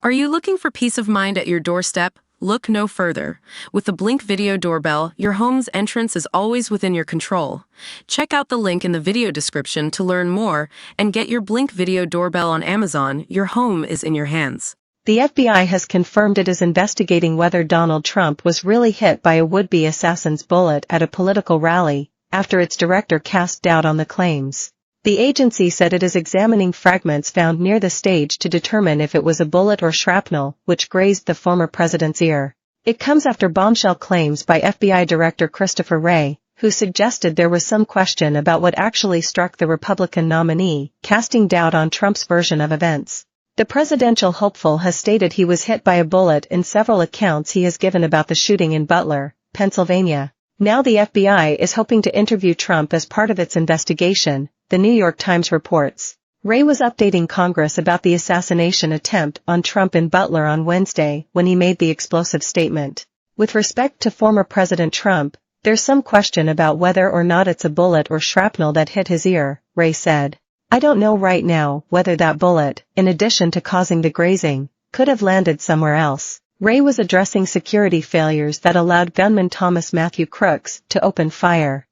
Are you looking for peace of mind at your doorstep? Look no further. With the Blink Video Doorbell, your home's entrance is always within your control. Check out the link in the video description to learn more and get your Blink Video Doorbell on Amazon. Your home is in your hands. The FBI has confirmed it is investigating whether Donald Trump was really hit by a would-be assassin's bullet at a political rally, after its director cast doubt on the claims. The agency said it is examining fragments found near the stage to determine if it was a bullet or shrapnel which grazed the former president's ear. It comes after bombshell claims by FBI Director Christopher Wray, who suggested there was some question about what actually struck the Republican nominee, casting doubt on Trump's version of events. The presidential hopeful has stated he was hit by a bullet in several accounts he has given about the shooting in Butler, Pennsylvania. Now the FBI is hoping to interview Trump as part of its investigation, the New York Times reports. Wray was updating Congress about the assassination attempt on Trump in Butler on Wednesday when he made the explosive statement. With respect to former President Trump, there's some question about whether or not it's a bullet or shrapnel that hit his ear, Wray said. I don't know right now whether that bullet, in addition to causing the grazing, could have landed somewhere else. Wray was addressing security failures that allowed gunman Thomas Matthew Crooks to open fire.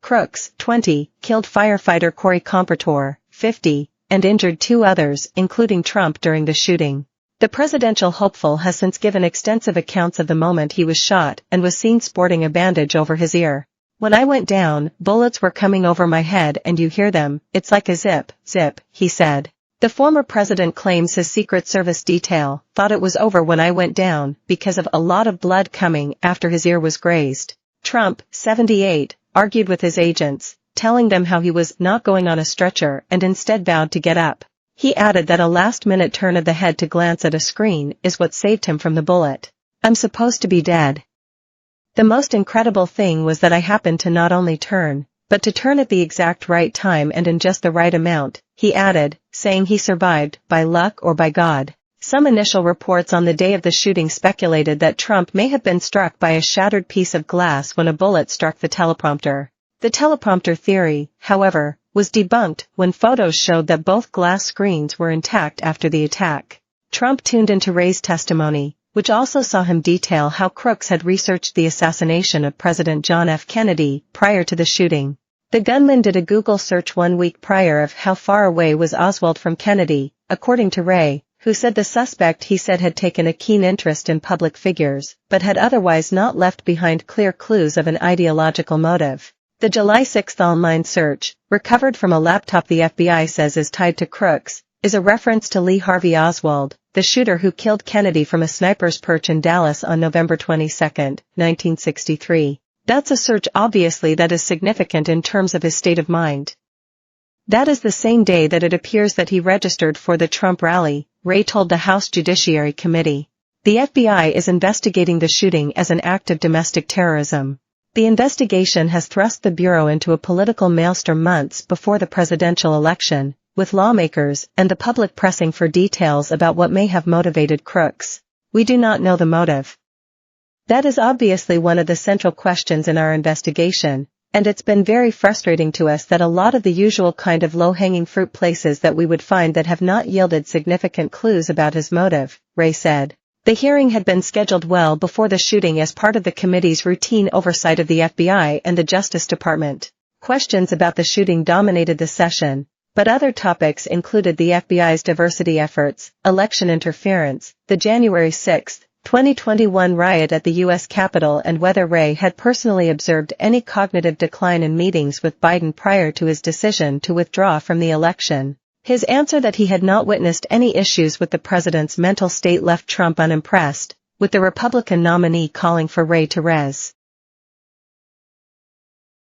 Crooks, 20, killed firefighter Corey Compertor, 50, and injured two others, including Trump during the shooting. The presidential hopeful has since given extensive accounts of the moment he was shot and was seen sporting a bandage over his ear. When I went down, bullets were coming over my head and you hear them, it's like a zip, zip, he said. The former president claims his Secret Service detail thought it was over when I went down because of a lot of blood coming after his ear was grazed. Trump, 78, argued with his agents, telling them how he was not going on a stretcher and instead vowed to get up. He added that a last-minute turn of the head to glance at a screen is what saved him from the bullet. I'm supposed to be dead. The most incredible thing was that I happened to not only turn, but to turn at the exact right time and in just the right amount, he added, saying he survived, by luck or by God. Some initial reports on the day of the shooting speculated that Trump may have been struck by a shattered piece of glass when a bullet struck the teleprompter. The teleprompter theory, however, was debunked when photos showed that both glass screens were intact after the attack. Trump tuned into Wray's testimony, which also saw him detail how Crooks had researched the assassination of President John F. Kennedy prior to the shooting. The gunman did a Google search 1 week prior of how far away was Oswald from Kennedy, according to Wray, who said the suspect he said had taken a keen interest in public figures, but had otherwise not left behind clear clues of an ideological motive. The July 6 online search, recovered from a laptop the FBI says is tied to Crooks, is a reference to Lee Harvey Oswald, the shooter who killed Kennedy from a sniper's perch in Dallas on November 22, 1963. That's a search obviously that is significant in terms of his state of mind. That is the same day that it appears that he registered for the Trump rally, Wray told the House Judiciary Committee. The FBI is investigating the shooting as an act of domestic terrorism. The investigation has thrust the Bureau into a political maelstrom months before the presidential election, with lawmakers and the public pressing for details about what may have motivated Crooks. We do not know the motive. That is obviously one of the central questions in our investigation, and it's been very frustrating to us that a lot of the usual kind of low-hanging fruit places that we would find that have not yielded significant clues about his motive, Wray said. The hearing had been scheduled well before the shooting as part of the committee's routine oversight of the FBI and the Justice Department. Questions about the shooting dominated the session, but other topics included the FBI's diversity efforts, election interference, the January 6, 2021 riot at the U.S. Capitol and whether Wray had personally observed any cognitive decline in meetings with Biden prior to his decision to withdraw from the election. His answer that he had not witnessed any issues with the president's mental state left Trump unimpressed, with the Republican nominee calling for Wray to